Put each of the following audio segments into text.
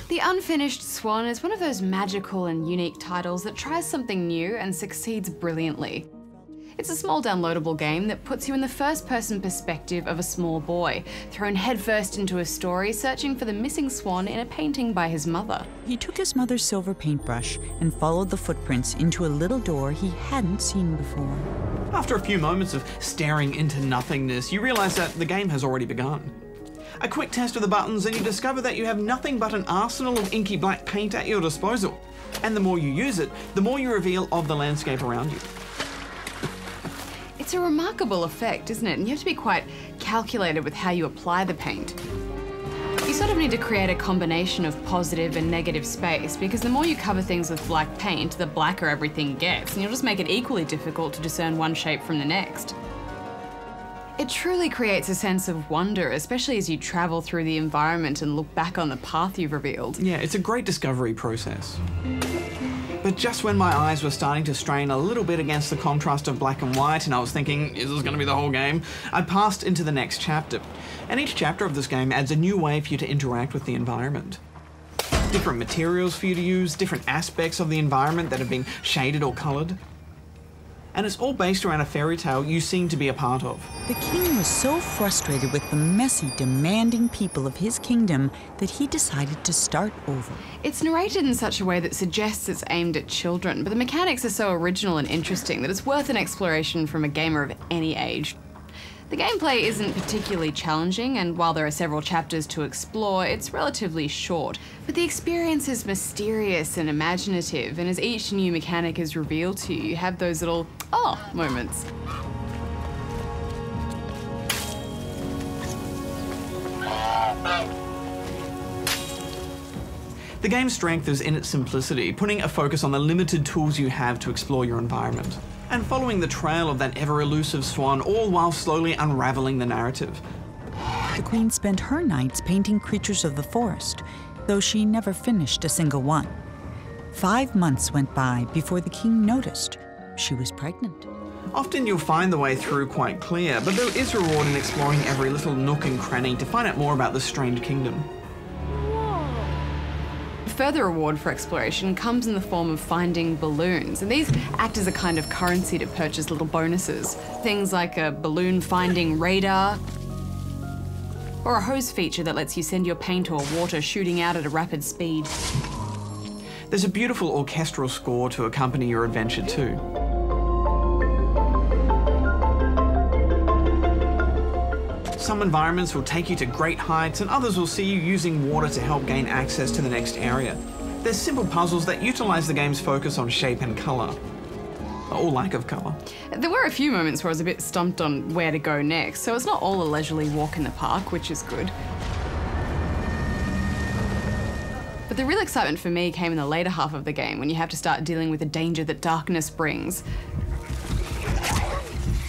The Unfinished Swan is one of those magical and unique titles that tries something new and succeeds brilliantly. It's a small downloadable game that puts you in the first-person perspective of a small boy, thrown headfirst into a story searching for the missing swan in a painting by his mother. He took his mother's silver paintbrush and followed the footprints into a little door he hadn't seen before. After a few moments of staring into nothingness, you realise that the game has already begun. A quick test of the buttons and you discover that you have nothing but an arsenal of inky black paint at your disposal. And the more you use it, the more you reveal of the landscape around you. It's a remarkable effect, isn't it? And you have to be quite calculated with how you apply the paint. You sort of need to create a combination of positive and negative space, because the more you cover things with black paint, the blacker everything gets, and you'll just make it equally difficult to discern one shape from the next. It truly creates a sense of wonder, especially as you travel through the environment and look back on the path you've revealed. Yeah, it's a great discovery process. But just when my eyes were starting to strain a little bit against the contrast of black and white and I was thinking, is this going to be the whole game? I passed into the next chapter. And each chapter of this game adds a new way for you to interact with the environment. Different materials for you to use, different aspects of the environment that have been shaded or coloured. And it's all based around a fairy tale you seem to be a part of. The king was so frustrated with the messy, demanding people of his kingdom that he decided to start over. It's narrated in such a way that suggests it's aimed at children, but the mechanics are so original and interesting that it's worth an exploration from a gamer of any age. The gameplay isn't particularly challenging, and while there are several chapters to explore, it's relatively short. But the experience is mysterious and imaginative, and as each new mechanic is revealed to you, you have those little "oh" moments. The game's strength is in its simplicity, putting a focus on the limited tools you have to explore your environment, and following the trail of that ever-elusive swan, all while slowly unravelling the narrative. The queen spent her nights painting creatures of the forest, though she never finished a single one. 5 months went by before the king noticed she was pregnant. Often you'll find the way through quite clear, but there is reward in exploring every little nook and cranny to find out more about this strange kingdom. Further reward for exploration comes in the form of finding balloons, and these act as a kind of currency to purchase little bonuses. Things like a balloon finding radar, or a hose feature that lets you send your paint or water shooting out at a rapid speed. There's a beautiful orchestral score to accompany your adventure too. Some environments will take you to great heights and others will see you using water to help gain access to the next area. There's simple puzzles that utilise the game's focus on shape and colour. Or lack of colour. There were a few moments where I was a bit stumped on where to go next, so it's not all a leisurely walk in the park, which is good. But the real excitement for me came in the later half of the game, when you have to start dealing with the danger that darkness brings.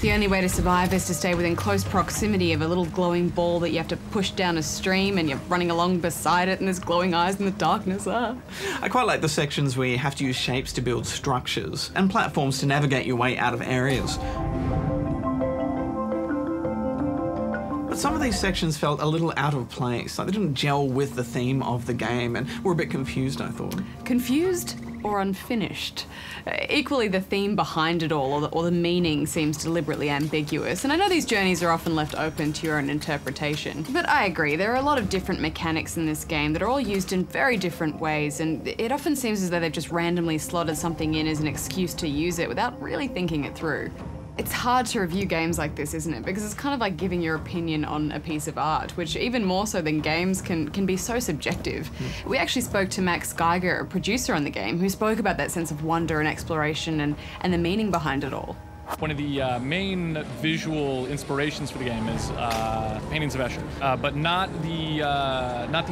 The only way to survive is to stay within close proximity of a little glowing ball that you have to push down a stream, and you're running along beside it and there's glowing eyes in the darkness. I quite like the sections where you have to use shapes to build structures and platforms to navigate your way out of areas. But some of these sections felt a little out of place. Like they didn't gel with the theme of the game and were a bit confused, I thought. Confused or unfinished? Equally, the theme behind it all, or the meaning, seems deliberately ambiguous. And I know these journeys are often left open to your own interpretation. But I agree, there are a lot of different mechanics in this game that are all used in very different ways, and it often seems as though they've just randomly slotted something in as an excuse to use it without really thinking it through. It's hard to review games like this, isn't it? Because it's kind of like giving your opinion on a piece of art, which even more so than games can be so subjective. We actually spoke to Max Geiger, a producer on the game, who spoke about that sense of wonder and exploration and the meaning behind it all. One of the main visual inspirations for the game is paintings of Escher, but not the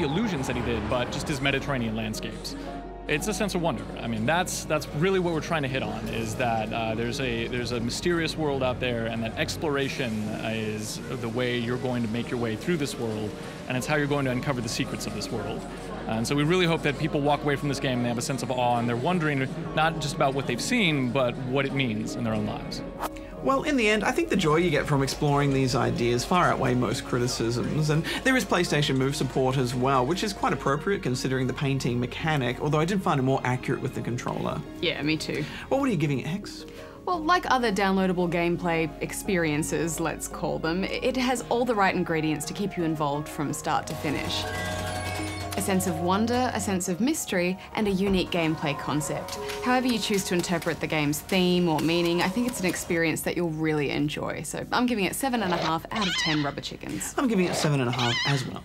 illusions that he did, but just his Mediterranean landscapes. It's a sense of wonder. I mean, that's really what we're trying to hit on, is that there's a mysterious world out there, and that exploration is the way you're going to make your way through this world, and it's how you're going to uncover the secrets of this world. And so we really hope that people walk away from this game and they have a sense of awe, and they're wondering not just about what they've seen, but what it means in their own lives. Well, in the end, I think the joy you get from exploring these ideas far outweigh most criticisms, and there is PlayStation Move support as well, which is quite appropriate considering the painting mechanic, although I did find it more accurate with the controller. Yeah, me too. Well, what are you giving it, Hex? Well, like other downloadable gameplay experiences, let's call them, it has all the right ingredients to keep you involved from start to finish. A sense of wonder, a sense of mystery, and a unique gameplay concept. However you choose to interpret the game's theme or meaning, I think it's an experience that you'll really enjoy. So I'm giving it 7.5 out of 10 rubber chickens. I'm giving it 7.5 as well.